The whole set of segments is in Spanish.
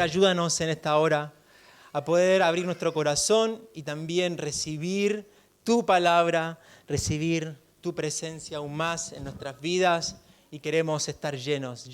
Señor, ayúdanos en esta hora a poder abrir nuestro corazón y también recibir tu palabra, recibir tu presencia aún más en nuestras vidas, y queremos estar llenos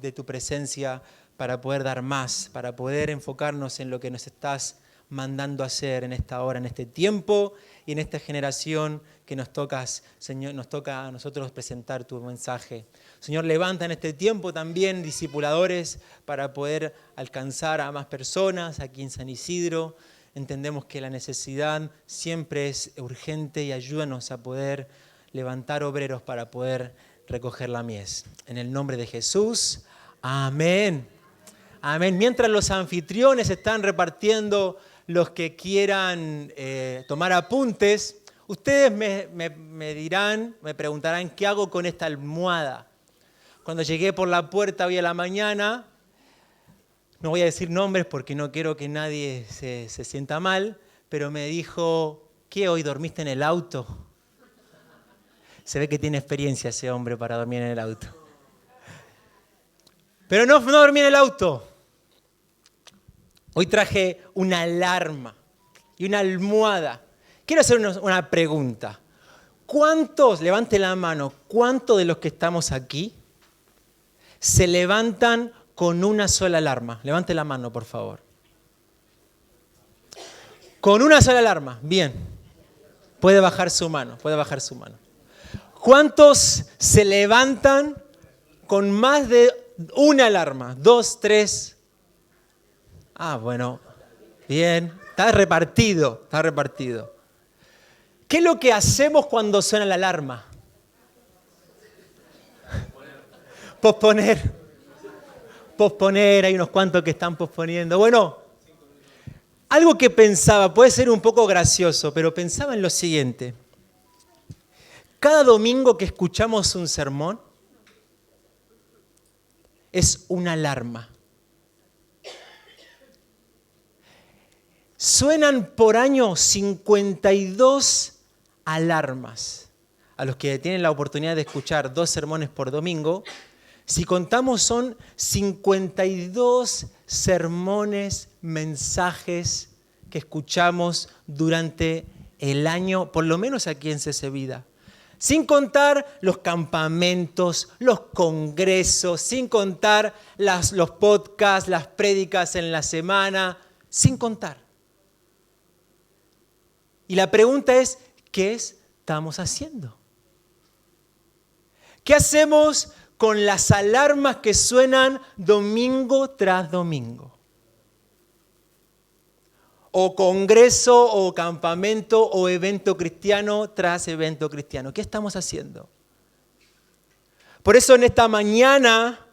de tu presencia para poder dar más, para poder enfocarnos en lo que nos estás mandando a hacer en esta hora, en este tiempo y en esta generación que nos tocas, Señor, nos toca a nosotros presentar tu mensaje. Señor, levanta en este tiempo también discipuladores para poder alcanzar a más personas aquí en San Isidro. Entendemos que la necesidad siempre es urgente y ayúdanos a poder levantar obreros para poder recoger la mies. En el nombre de Jesús, amén. Amén. Mientras los anfitriones están repartiendo los que quieran tomar apuntes, ustedes me preguntarán qué hago con esta almohada. Cuando llegué por la puerta hoy a la mañana, no voy a decir nombres porque no quiero que nadie se sienta mal, pero me dijo, ¿qué, hoy dormiste en el auto? Se ve que tiene experiencia ese hombre para dormir en el auto. Pero no dormí en el auto. Hoy traje una alarma y una almohada. Quiero hacer una pregunta. ¿Cuántos, levante la mano, cuántos de los que estamos aquí se levantan con una sola alarma? Levante la mano, por favor. Con una sola alarma, bien. Puede bajar su mano, ¿Cuántos se levantan con más de una alarma? 2, 3. Bueno, bien, está repartido. ¿Qué es lo que hacemos cuando suena la alarma? Posponer, hay unos cuantos que están posponiendo. Bueno, algo que pensaba, puede ser un poco gracioso, pero pensaba en lo siguiente. Cada domingo que escuchamos un sermón es una alarma. Suenan por año 52 alarmas. A los que tienen la oportunidad de escuchar 2 sermones por domingo, si contamos son 52 sermones, mensajes que escuchamos durante el año, por lo menos aquí en CC Vida. Sin contar los campamentos, los congresos, sin contar los podcasts, las prédicas en la semana, sin contar. Y la pregunta es, ¿qué estamos haciendo? ¿Qué hacemos con las alarmas que suenan domingo tras domingo? O congreso, o campamento, o evento cristiano tras evento cristiano. ¿Qué estamos haciendo? Por eso en esta mañana,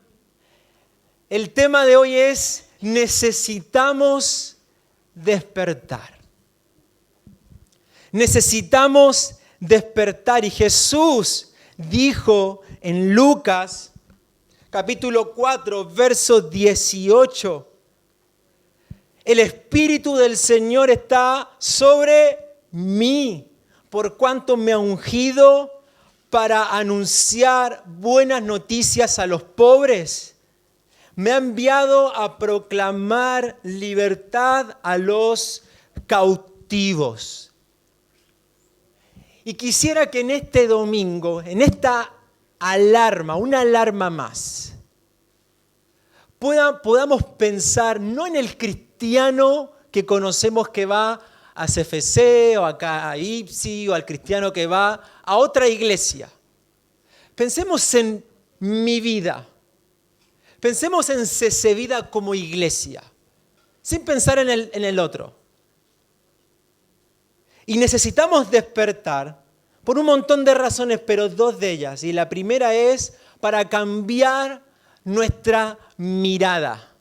el tema de hoy es, necesitamos despertar. Necesitamos despertar. Y Jesús dijo en Lucas, capítulo 4, verso 18, el Espíritu del Señor está sobre mí, por cuanto me ha ungido para anunciar buenas noticias a los pobres. Me ha enviado a proclamar libertad a los cautivos. Y quisiera que en este domingo, en esta alarma, una alarma más, podamos pensar no en el cristiano que conocemos que va a CFC o acá a IPSI o al cristiano que va a otra iglesia. Pensemos en mi vida. Pensemos en CC Vida como iglesia, sin pensar en el otro. Y necesitamos despertar por un montón de razones, pero 2 de ellas. Y la primera es para cambiar nuestra mirada.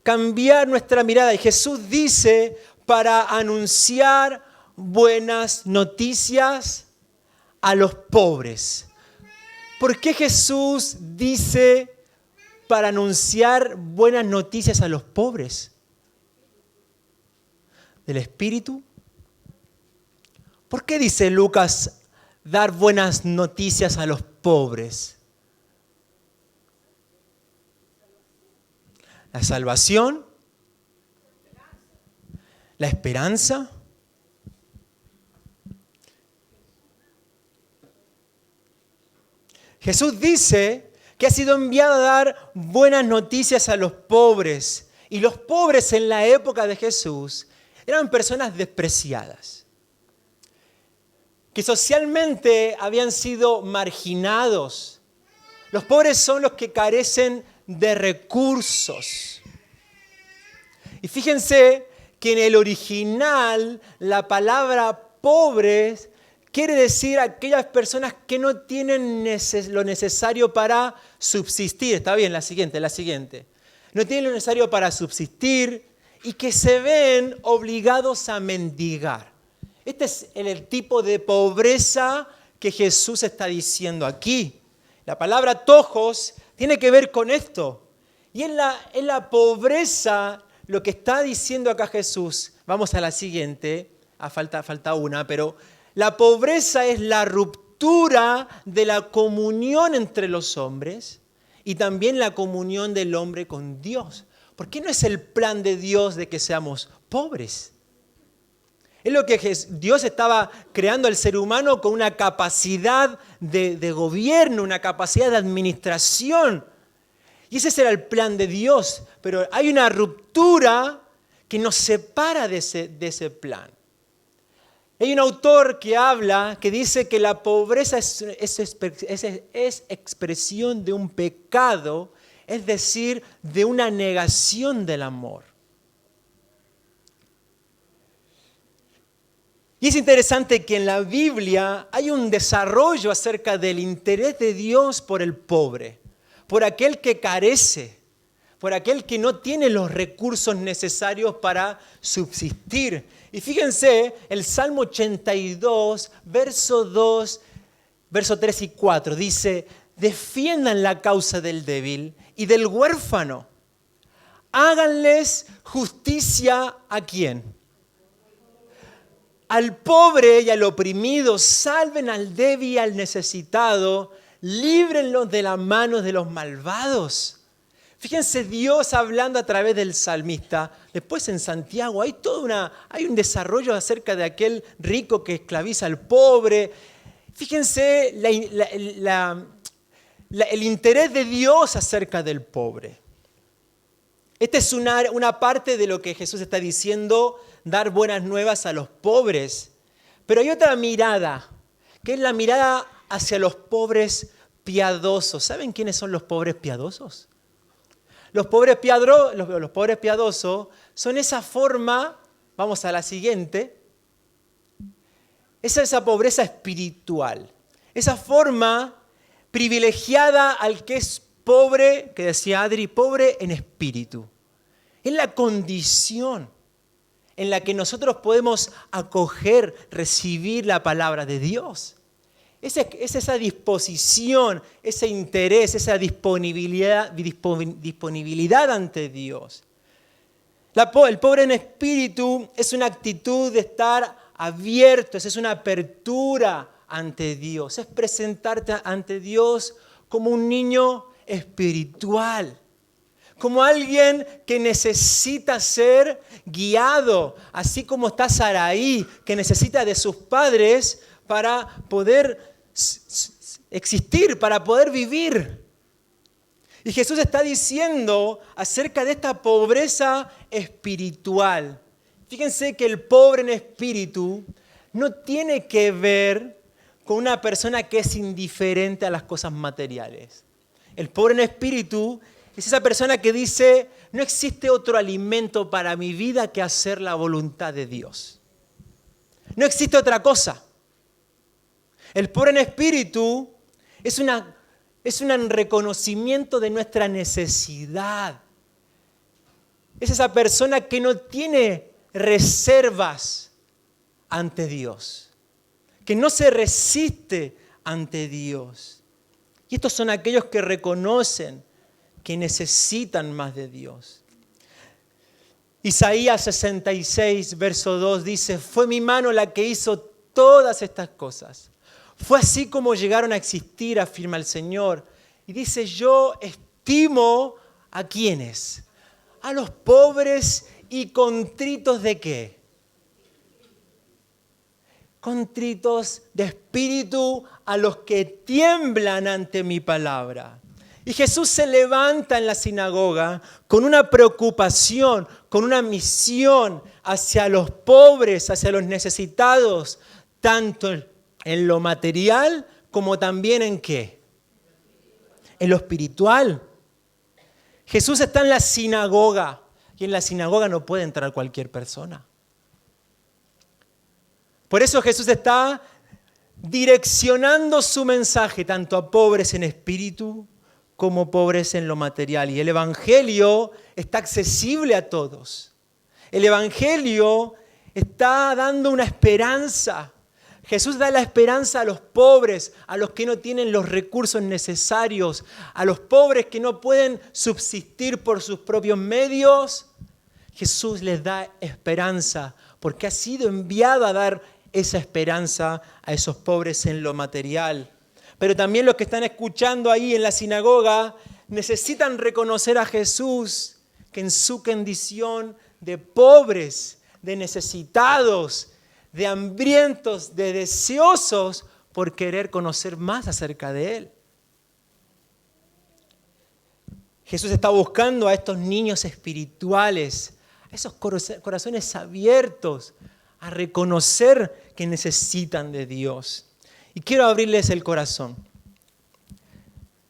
Cambiar nuestra mirada. Y Jesús dice para anunciar buenas noticias a los pobres. ¿Por qué Jesús dice para anunciar buenas noticias a los pobres? ¿Del Espíritu? ¿Por qué dice Lucas dar buenas noticias a los pobres? la salvación, la esperanza. Jesús dice que ha sido enviado a dar buenas noticias a los pobres. Y los pobres en la época de Jesús eran personas despreciadas, que socialmente habían sido marginados. Los pobres son los que carecen de recursos. Y fíjense que en el original la palabra pobres quiere decir aquellas personas que no tienen lo necesario para subsistir. Está bien, la siguiente. No tienen lo necesario para subsistir y que se ven obligados a mendigar. Este es el tipo de pobreza que Jesús está diciendo aquí. La palabra tojos tiene que ver con esto. Y en la pobreza, lo que está diciendo acá Jesús, vamos a la siguiente, falta una, pero la pobreza es la ruptura de la comunión entre los hombres y también la comunión del hombre con Dios. ¿Por qué no es el plan de Dios de que seamos pobres? Es lo que Dios estaba creando al ser humano con una capacidad de gobierno, una capacidad de administración. Y ese era el plan de Dios. Pero hay una ruptura que nos separa de ese plan. Hay un autor que dice que la pobreza es expresión de un pecado, es decir, de una negación del amor. Y es interesante que en la Biblia hay un desarrollo acerca del interés de Dios por el pobre, por aquel que carece, por aquel que no tiene los recursos necesarios para subsistir. Y fíjense, el Salmo 82, verso 2, verso 3 y 4, dice: defiendan la causa del débil y del huérfano. Háganles justicia ¿a quién? Al pobre y al oprimido, salven al débil y al necesitado, líbrenlos de las manos de los malvados. Fíjense, Dios hablando a través del salmista. Después en Santiago hay un desarrollo acerca de aquel rico que esclaviza al pobre. Fíjense el interés de Dios acerca del pobre. Esta es una parte de lo que Jesús está diciendo, dar buenas nuevas a los pobres. Pero hay otra mirada, que es la mirada hacia los pobres piadosos. ¿Saben quiénes son los pobres piadosos? Los pobres piadosos son esa forma, vamos a la siguiente, esa pobreza espiritual, esa forma privilegiada al que es pobre, que decía Adri, pobre en espíritu. Es la condición en la que nosotros podemos acoger, recibir la palabra de Dios. Es esa disposición, ese interés, esa disponibilidad ante Dios. El pobre en espíritu es una actitud de estar abiertos, es una apertura ante Dios, es presentarte ante Dios como un niño espiritual, como alguien que necesita ser guiado, así como está Saraí, que necesita de sus padres para poder existir, para poder vivir. Y Jesús está diciendo acerca de esta pobreza espiritual. Fíjense que el pobre en espíritu no tiene que ver con una persona que es indiferente a las cosas materiales. El pobre en espíritu es esa persona que dice: no existe otro alimento para mi vida que hacer la voluntad de Dios. No existe otra cosa. El pobre en espíritu es un reconocimiento de nuestra necesidad. Es esa persona que no tiene reservas ante Dios, que no se resiste ante Dios. Y estos son aquellos que reconocen que necesitan más de Dios. Isaías 66, verso 2 dice: fue mi mano la que hizo todas estas cosas. Fue así como llegaron a existir, afirma el Señor. Y dice: yo estimo ¿a quiénes? a los pobres y contritos ¿de qué? Contritos de espíritu, a los que tiemblan ante mi palabra. Y Jesús se levanta en la sinagoga con una preocupación, con una misión hacia los pobres, hacia los necesitados, tanto en lo material como también en ¿qué? En lo espiritual. Jesús está en la sinagoga y en la sinagoga no puede entrar cualquier persona. Por eso Jesús está direccionando su mensaje tanto a pobres en espíritu como pobres en lo material. Y el Evangelio está accesible a todos. El Evangelio está dando una esperanza. Jesús da la esperanza a los pobres, a los que no tienen los recursos necesarios, a los pobres que no pueden subsistir por sus propios medios. Jesús les da esperanza porque ha sido enviado a dar esa esperanza a esos pobres en lo material. Pero también los que están escuchando ahí en la sinagoga necesitan reconocer a Jesús que en su condición de pobres, de necesitados, de hambrientos, de deseosos por querer conocer más acerca de Él. Jesús está buscando a estos niños espirituales, a esos corazones abiertos, a reconocer que necesitan de Dios. Y quiero abrirles el corazón.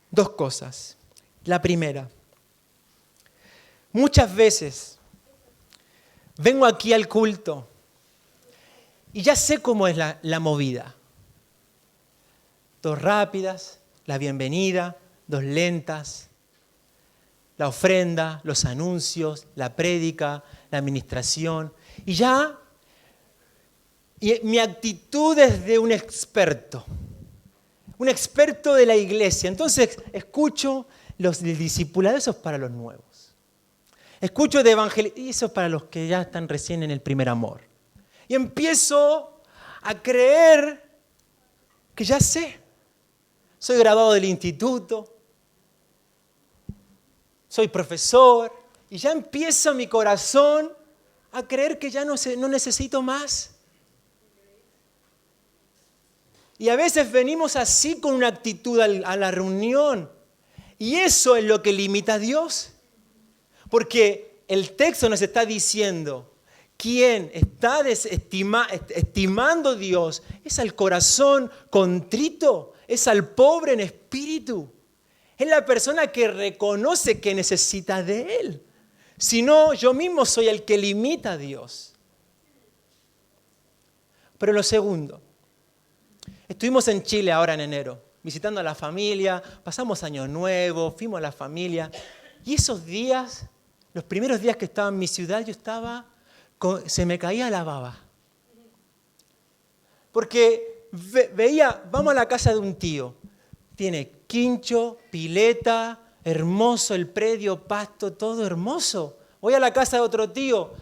Dos cosas. La primera, muchas veces vengo aquí al culto y ya sé cómo es la movida. Dos rápidas, la bienvenida, dos lentas, la ofrenda, los anuncios, la prédica, la administración. Y mi actitud es de un experto de la iglesia. Entonces escucho los del discipulado, eso es para los nuevos. Escucho de evangelio, y eso es para los que ya están recién en el primer amor. Y empiezo a creer que ya sé. Soy graduado del instituto, soy profesor, y ya empiezo mi corazón a creer que ya no necesito más. Y a veces venimos así con una actitud a la reunión. Y eso es lo que limita a Dios. Porque el texto nos está diciendo, quien está estimando a Dios es al corazón contrito, es al pobre en espíritu. Es la persona que reconoce que necesita de Él. Si no, yo mismo soy el que limita a Dios. Pero lo segundo, estuvimos en Chile ahora en enero, visitando a la familia, pasamos Año Nuevo, fuimos a la familia. Y esos días, los primeros días que estaba en mi ciudad, se me caía la baba. Porque veía, vamos a la casa de un tío, tiene quincho, pileta, hermoso el predio, pasto, todo hermoso. Voy a la casa de otro tío,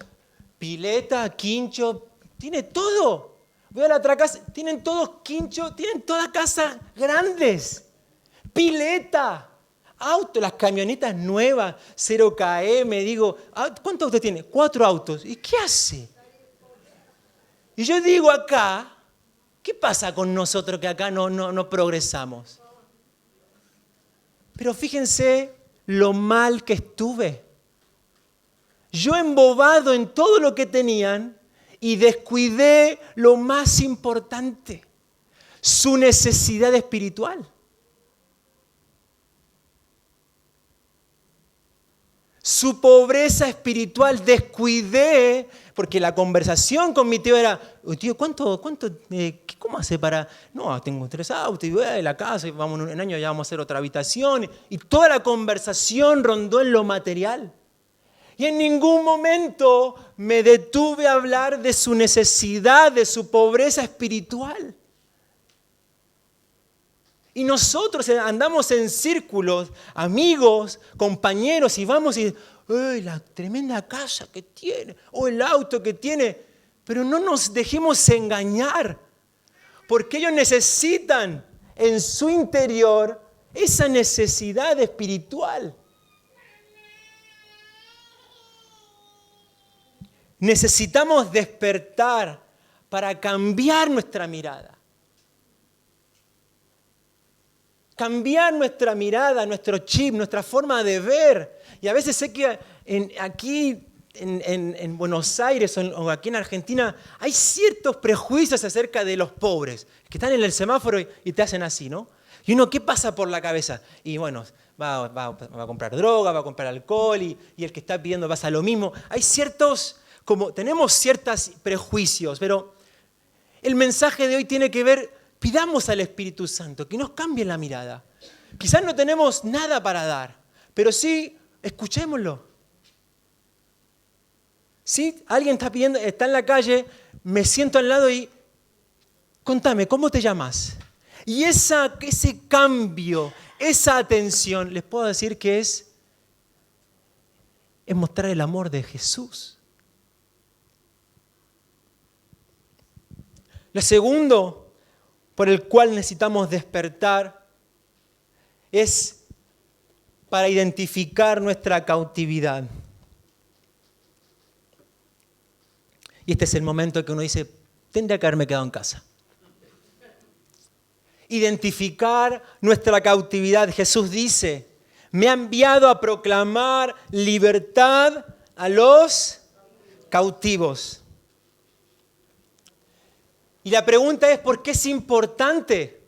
pileta, quincho, tiene todo. Voy a la otra casa, tienen todos quinchos, tienen todas casas grandes, pileta, auto, las camionetas nuevas, 0KM, digo, ¿cuántos autos tiene? 4 autos. ¿Y qué hace? Y yo digo acá, ¿qué pasa con nosotros que acá no progresamos? Pero fíjense lo mal que estuve. Yo embobado en todo lo que tenían y descuidé lo más importante, su necesidad espiritual. Su pobreza espiritual descuidé, porque la conversación con mi tío era, tío, ¿cómo hace para...? No, tengo 3 autos y voy a la casa y vamos en un año ya vamos a hacer otra habitación. Y toda la conversación rondó en lo material. Y en ningún momento me detuve a hablar de su necesidad, de su pobreza espiritual. Y nosotros andamos en círculos, amigos, compañeros, y vamos y, ¡ay, la tremenda casa que tiene! O el auto que tiene. Pero no nos dejemos engañar, porque ellos necesitan en su interior esa necesidad espiritual. Necesitamos despertar para cambiar nuestra mirada. Cambiar nuestra mirada, nuestro chip, nuestra forma de ver. Y a veces sé que aquí en Buenos Aires o aquí en Argentina hay ciertos prejuicios acerca de los pobres, que están en el semáforo y te hacen así, ¿no? Y uno, ¿qué pasa por la cabeza? Y bueno, va a comprar droga, va a comprar alcohol y el que está pidiendo pasa lo mismo. Hay tenemos ciertos prejuicios, pero el mensaje de hoy tiene que ver, pidamos al Espíritu Santo que nos cambie la mirada. Quizás no tenemos nada para dar, pero sí, escuchémoslo. Sí, alguien está pidiendo, está en la calle, me siento al lado y contame, ¿cómo te llamas? Y ese cambio, esa atención, les puedo decir que es mostrar el amor de Jesús. Lo segundo por el cual necesitamos despertar es para identificar nuestra cautividad. Y este es el momento que uno dice, tendría que haberme quedado en casa. Identificar nuestra cautividad. Jesús dice, me ha enviado a proclamar libertad a los cautivos. Y la pregunta es, ¿por qué es importante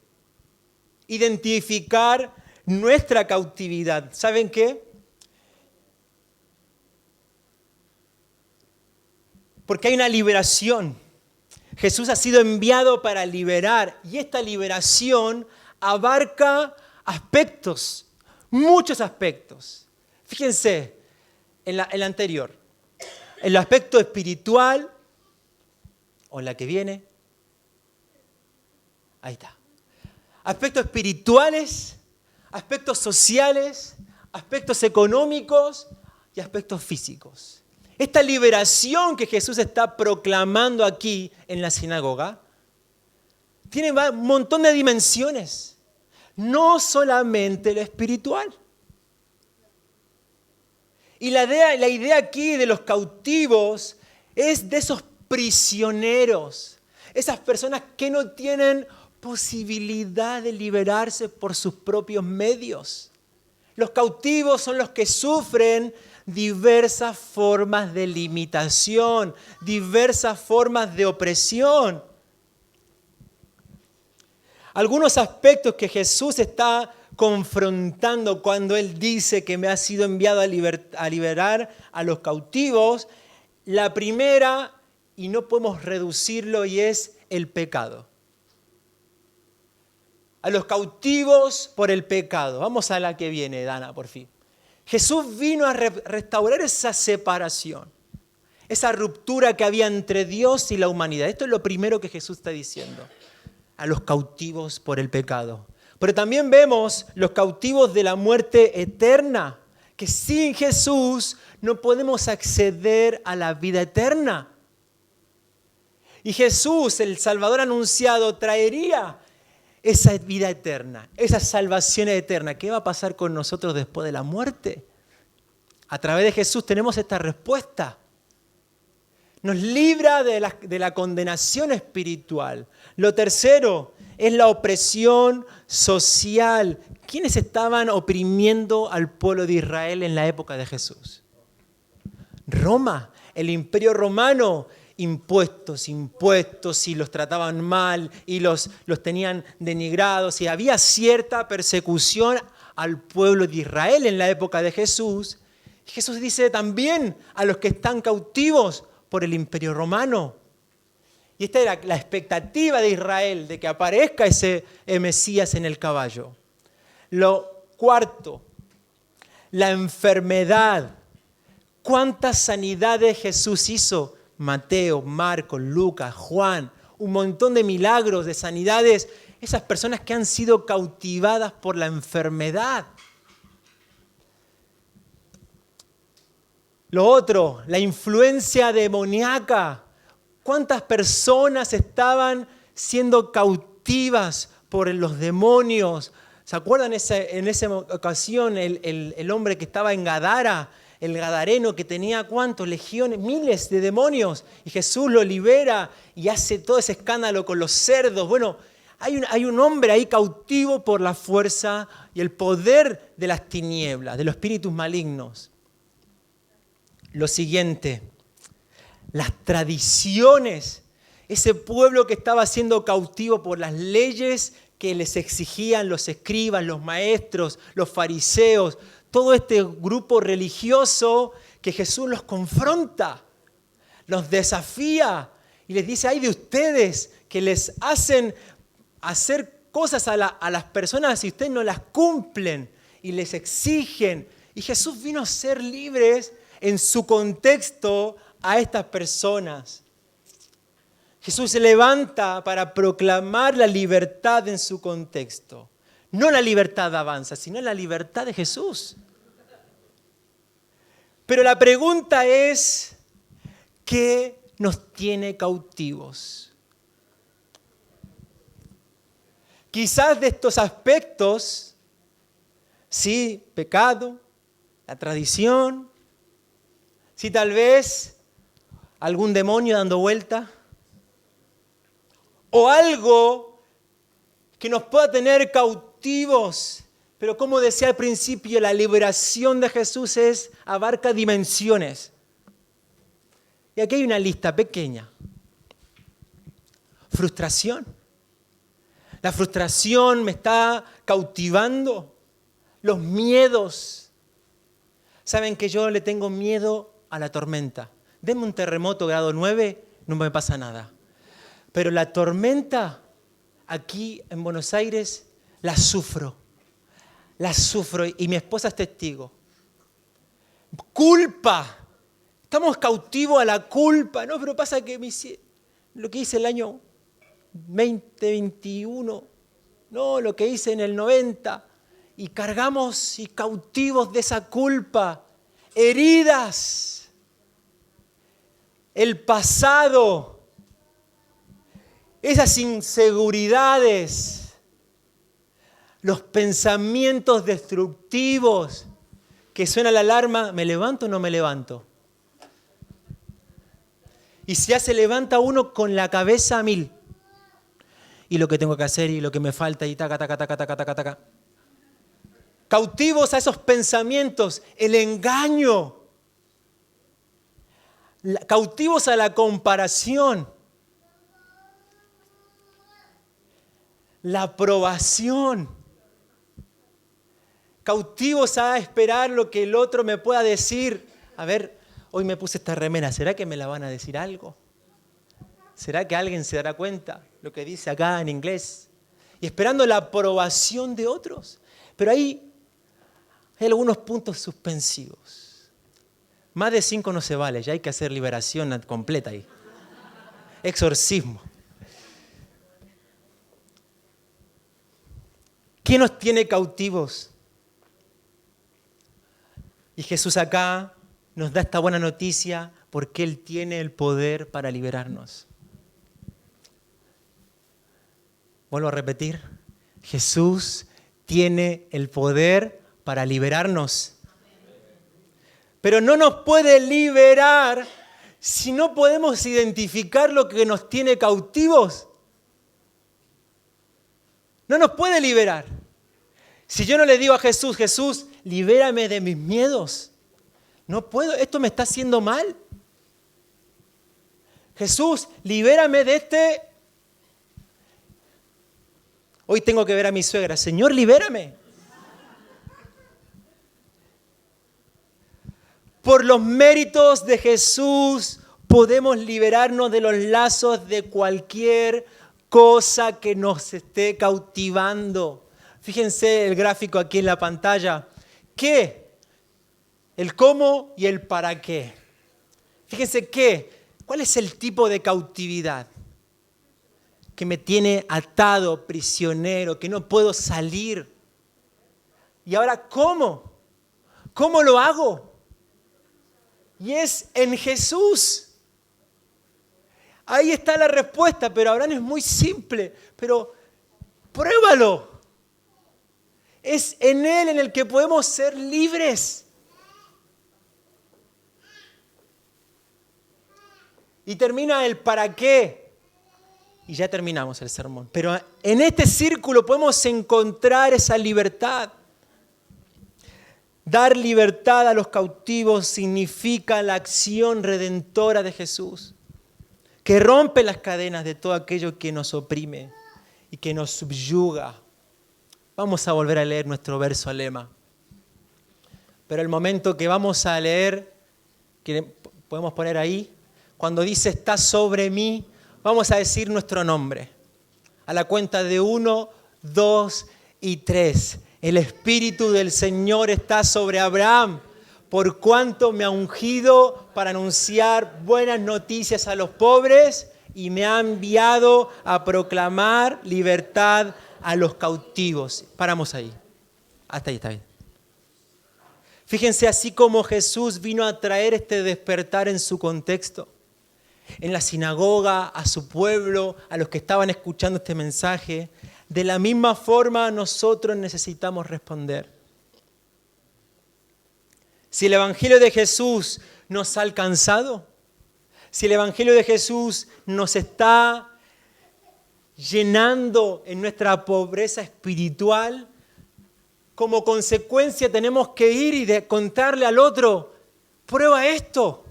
identificar nuestra cautividad? ¿Saben qué? Porque hay una liberación. Jesús ha sido enviado para liberar y esta liberación abarca aspectos, muchos aspectos. Fíjense en la anterior, el aspecto espiritual o la que viene. Ahí está. Aspectos espirituales, aspectos sociales, aspectos económicos y aspectos físicos. Esta liberación que Jesús está proclamando aquí en la sinagoga tiene un montón de dimensiones, no solamente lo espiritual. Y la idea aquí de los cautivos es de esos prisioneros, esas personas que no tienen posibilidad de liberarse por sus propios medios. Los cautivos son los que sufren diversas formas de limitación, diversas formas de opresión. Algunos aspectos que Jesús está confrontando cuando Él dice que me ha sido enviado a liberar a los cautivos, la primera, y no podemos reducirlo, y es el pecado. A los cautivos por el pecado. Vamos a la que viene, Dana, por fin. Jesús vino a restaurar esa separación, esa ruptura que había entre Dios y la humanidad. Esto es lo primero que Jesús está diciendo, a los cautivos por el pecado. Pero también vemos los cautivos de la muerte eterna, que sin Jesús no podemos acceder a la vida eterna. Y Jesús, el Salvador anunciado, traería esa vida eterna, esa salvación eterna. ¿Qué va a pasar con nosotros después de la muerte? A través de Jesús tenemos esta respuesta. Nos libra de la condenación espiritual. Lo tercero es la opresión social. ¿Quiénes estaban oprimiendo al pueblo de Israel en la época de Jesús? Roma, el imperio romano. Impuestos, y los trataban mal, y los tenían denigrados, y había cierta persecución al pueblo de Israel en la época de Jesús. Jesús dice también a los que están cautivos por el imperio romano. Y esta era la expectativa de Israel, de que aparezca ese Mesías en el caballo. Lo cuarto, la enfermedad. ¿Cuántas sanidades Jesús hizo? Mateo, Marcos, Lucas, Juan, un montón de milagros, de sanidades, esas personas que han sido cautivadas por la enfermedad. Lo otro, la influencia demoníaca. ¿Cuántas personas estaban siendo cautivas por los demonios? ¿Se acuerdan en esa ocasión el hombre que estaba en Gadara? el gadareno que tenía ¿cuántos? Legiones, miles de demonios. Y Jesús lo libera y hace todo ese escándalo con los cerdos. Bueno, hay un hombre ahí cautivo por la fuerza y el poder de las tinieblas, de los espíritus malignos. Lo siguiente, las tradiciones. Ese pueblo que estaba siendo cautivo por las leyes que les exigían los escribas, los maestros, los fariseos, todo este grupo religioso que Jesús los confronta, los desafía y les dice, ay de ustedes que les hacen hacer cosas a las personas y ustedes no las cumplen y les exigen. Y Jesús vino a ser libres en su contexto a estas personas. Jesús se levanta para proclamar la libertad en su contexto. No la libertad de Avanza, sino la libertad de Jesús. Pero la pregunta es, ¿qué nos tiene cautivos? Quizás de estos aspectos, sí, pecado, la tradición, sí, tal vez algún demonio dando vuelta, o algo que nos pueda tener cautivos. Pero como decía al principio, la liberación de Jesús abarca dimensiones. Y aquí hay una lista pequeña. Frustración. La frustración me está cautivando. Los miedos. ¿Saben que yo le tengo miedo a la tormenta? Denme un terremoto grado 9, no me pasa nada. Pero la tormenta aquí en Buenos Aires la sufro y mi esposa es testigo. Culpa. Estamos cautivos a la culpa, ¿no? Pero pasa que lo que hice el año 2021, no, lo que hice en el 90, y cargamos y cautivos de esa culpa, heridas, el pasado, esas inseguridades, los pensamientos destructivos, que suena la alarma, ¿me levanto o no me levanto? Y ya se levanta uno con la cabeza a 1000. Y lo que tengo que hacer y lo que me falta y taca, taca, taca, taca, taca, taca. Cautivos a esos pensamientos, el engaño. Cautivos a la comparación. La aprobación. Cautivos a esperar lo que el otro me pueda decir. A ver, hoy me puse esta remera, ¿será que me la van a decir algo? ¿Será que alguien se dará cuenta lo que dice acá en inglés? Y esperando la aprobación de otros. Pero ahí hay algunos puntos suspensivos. Más de 5 no se vale, ya hay que hacer liberación completa ahí. Exorcismo. ¿Qué nos tiene cautivos? Y Jesús acá nos da esta buena noticia porque Él tiene el poder para liberarnos. Vuelvo a repetir, Jesús tiene el poder para liberarnos. Pero no nos puede liberar si no podemos identificar lo que nos tiene cautivos. No nos puede liberar. Si yo no le digo a Jesús, Jesús, libérame de mis miedos. No puedo, esto me está haciendo mal. Jesús, libérame de este. Hoy tengo que ver a mi suegra. Señor, libérame. Por los méritos de Jesús podemos liberarnos de los lazos de cualquier cosa que nos esté cautivando. Fíjense el gráfico aquí en la pantalla. ¿Qué? El cómo y el para qué. Fíjense ¿cuál es el tipo de cautividad que me tiene atado, prisionero, que no puedo salir? Y ahora, ¿cómo? ¿Cómo lo hago? Y es en Jesús. Ahí está la respuesta, pero ahora no es muy simple. Pero pruébalo. Es en Él en el que podemos ser libres. Y termina el para qué. Y ya terminamos el sermón. Pero en este círculo podemos encontrar esa libertad. Dar libertad a los cautivos significa la acción redentora de Jesús, que rompe las cadenas de todo aquello que nos oprime y que nos subyuga. Vamos a volver a leer nuestro verso lema. Pero el momento que vamos a leer, que podemos poner ahí, cuando dice está sobre mí, vamos a decir nuestro nombre. A la cuenta de 1, 2 y 3. El Espíritu del Señor está sobre Abraham, por cuanto me ha ungido para anunciar buenas noticias a los pobres y me ha enviado a proclamar libertad a los cautivos. Paramos ahí. Hasta ahí está bien. Fíjense, así como Jesús vino a traer este despertar en su contexto, en la sinagoga, a su pueblo, a los que estaban escuchando este mensaje, de la misma forma nosotros necesitamos responder. Si el Evangelio de Jesús nos ha alcanzado, si el Evangelio de Jesús nos está llenando en nuestra pobreza espiritual, como consecuencia tenemos que ir y contarle al otro, prueba esto.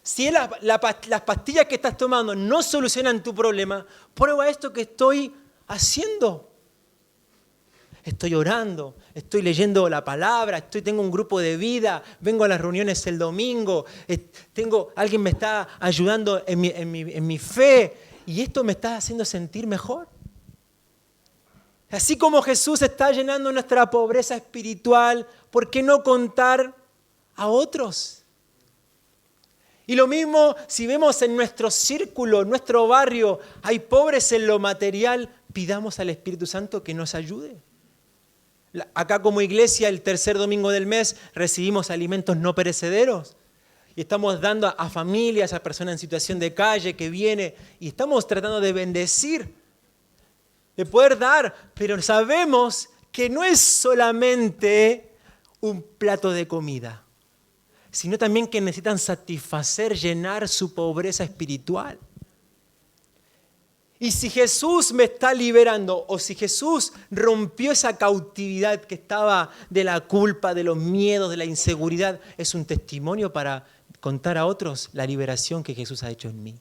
Si las pastillas que estás tomando no solucionan tu problema, prueba esto que estoy haciendo. Estoy orando, estoy leyendo la palabra, tengo un grupo de vida, vengo a las reuniones el domingo, alguien me está ayudando en mi fe y esto me está haciendo sentir mejor. Así como Jesús está llenando nuestra pobreza espiritual, ¿por qué no contar a otros? Y lo mismo si vemos en nuestro círculo, en nuestro barrio, hay pobres en lo material, pidamos al Espíritu Santo que nos ayude. Acá como iglesia, el tercer domingo del mes, recibimos alimentos no perecederos. Y estamos dando a familias, a personas en situación de calle que viene, y estamos tratando de bendecir, de poder dar, pero sabemos que no es solamente un plato de comida, sino también que necesitan satisfacer, llenar su pobreza espiritual. Y si Jesús me está liberando, o si Jesús rompió esa cautividad que estaba de la culpa, de los miedos, de la inseguridad, es un testimonio para contar a otros la liberación que Jesús ha hecho en mí.